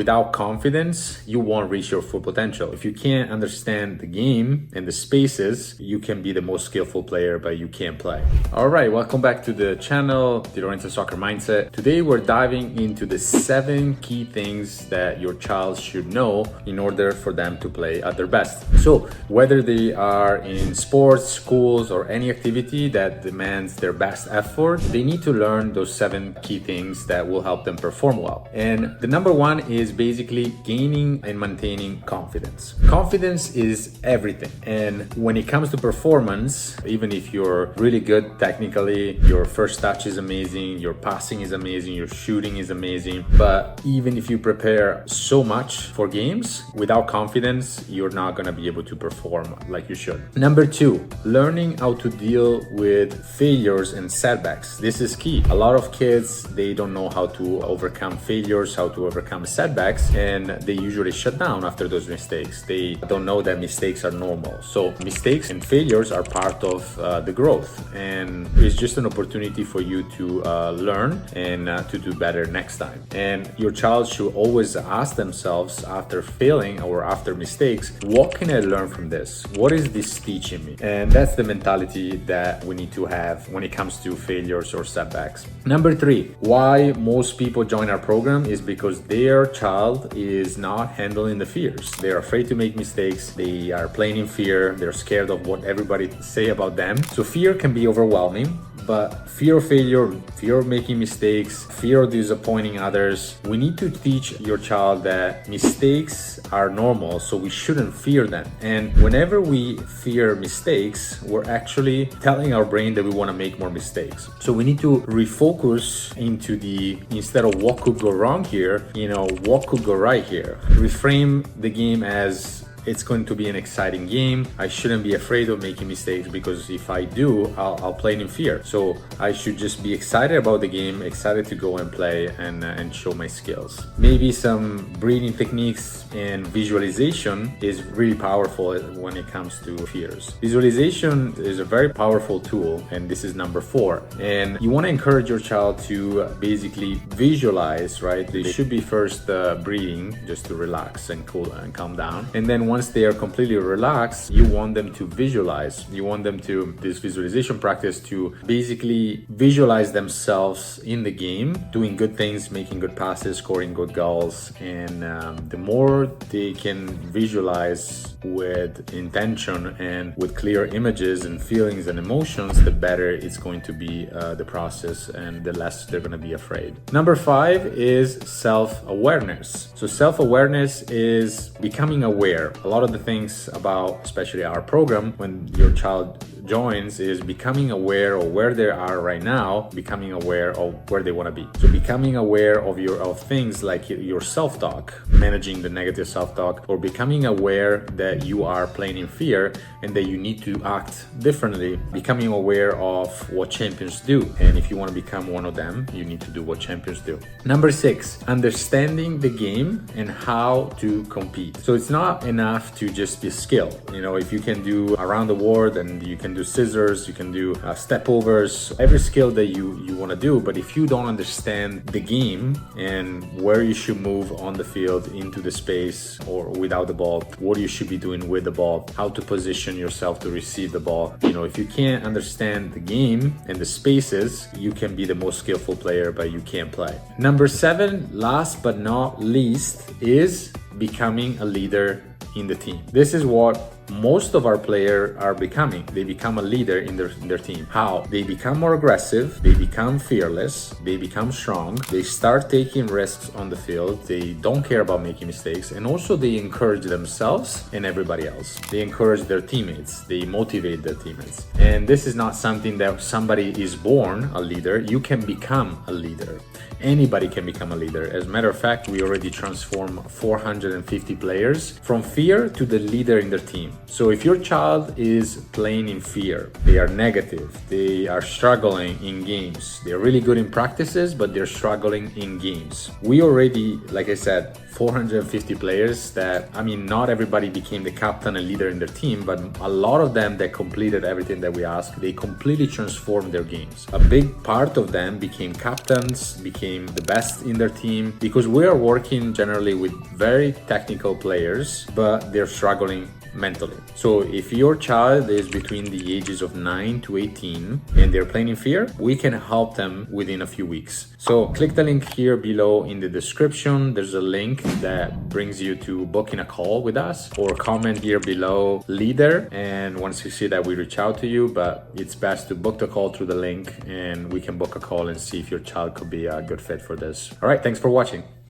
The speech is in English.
Without confidence, you won't reach your full potential. If you can't understand the game and the spaces, you can be the most skillful player, but you can't play. All right, welcome back to the channel, Di Lorenzo Soccer Mindset. Today, we're diving into the 7 key things that your child should know in order for them to play at their best. So whether they are in sports, schools, or any activity that demands their best effort, they need to learn those 7 key things that will help them perform well. And the number one is basically gaining and maintaining confidence. Confidence is everything. And when it comes to performance, even if you're really good technically, your first touch is amazing, your passing is amazing, your shooting is amazing, but even if you prepare so much for games, without confidence, you're not going to be able to perform like you should. Number 2, learning how to deal with failures and setbacks. This is key. A lot of kids, they don't know how to overcome failures, how to overcome setbacks, and they usually shut down after those mistakes. They don't know that mistakes are normal. So mistakes and failures are part of the growth, and it's just an opportunity for you to learn and to do better next time. And your child should always ask themselves after failing or after mistakes, what can I learn from this? What is this teaching me? And that's the mentality that we need to have when it comes to failures or setbacks. Number 3, why most people join our program is because their child is not handling the fears. They're afraid to make mistakes. They are playing in fear. They're scared of what everybody say about them. So fear can be overwhelming, but fear of failure, fear of making mistakes, fear of disappointing others. We need to teach your child that mistakes are normal, so we shouldn't fear them. And whenever we fear mistakes, we're actually telling our brain that we want to make more mistakes. So we need to refocus into instead of what could go wrong here, what could go right here. Reframe the game as it's going to be an exciting game. I shouldn't be afraid of making mistakes, because if I do, I'll play in fear. So I should just be excited about the game, excited to go and play and show my skills. Maybe some breathing techniques and visualization is really powerful when it comes to fears. Visualization is a very powerful tool, and this is number 4. And you want to encourage your child to basically visualize, right? They should be first breathing just to relax and cool and calm down. And then once they are completely relaxed, you want them to visualize. You want them to, this visualization practice, to basically visualize themselves in the game, doing good things, making good passes, scoring good goals. And the more they can visualize with intention and with clear images and feelings and emotions, the better it's going to be the process, and the less they're going to be afraid. Number 5 is self-awareness. So self-awareness is becoming aware. A lot of the things about, especially our program, when your child joins, is becoming aware of where they are right now, becoming aware of where they want to be. So becoming aware of things like your self-talk, managing the negative self-talk, or becoming aware that you are playing in fear and that you need to act differently, becoming aware of what champions do. And if you want to become one of them, you need to do what champions do. Number 6, understanding the game and how to compete. So it's not enough to just be skilled. If you can do around the world, and you can do scissors, you can do step overs, every skill that you want to do, but if you don't understand the game and where you should move on the field, into the space or without the ball, what you should be doing with the ball, how to position yourself to receive the ball, if you can't understand the game and the spaces, you can be the most skillful player, but you can't play. Number 7, last but not least, is becoming a leader in the team. This is what most of our players are becoming. They become a leader in their team. How? They become more aggressive, they become fearless, they become strong, they start taking risks on the field, they don't care about making mistakes, and also they encourage themselves and everybody else. They encourage their teammates, they motivate their teammates. And this is not something that somebody is born a leader. You can become a leader. Anybody can become a leader. As a matter of fact, we already transformed 450 players from fear to the leader in their team. So if your child is playing in fear, they are negative, they are struggling in games, they're really good in practices, but they're struggling in games. We already, like I said, 450 players that, I mean, not everybody became the captain and leader in their team, but a lot of them that completed everything that we asked, they completely transformed their games. A big part of them became captains, became the best in their team, because we are working generally with very technical players, but they're struggling mentally. So if your child is between the ages of 9 to 18 and they're playing in fear, we can help them within a few weeks. So click the link here below in the description. There's a link that brings you to booking a call with us, or comment here below leader, and once you see that, we reach out to you. But it's best to book the call through the link and we can book a call and see if your child could be a good fit for this. All right, thanks for watching.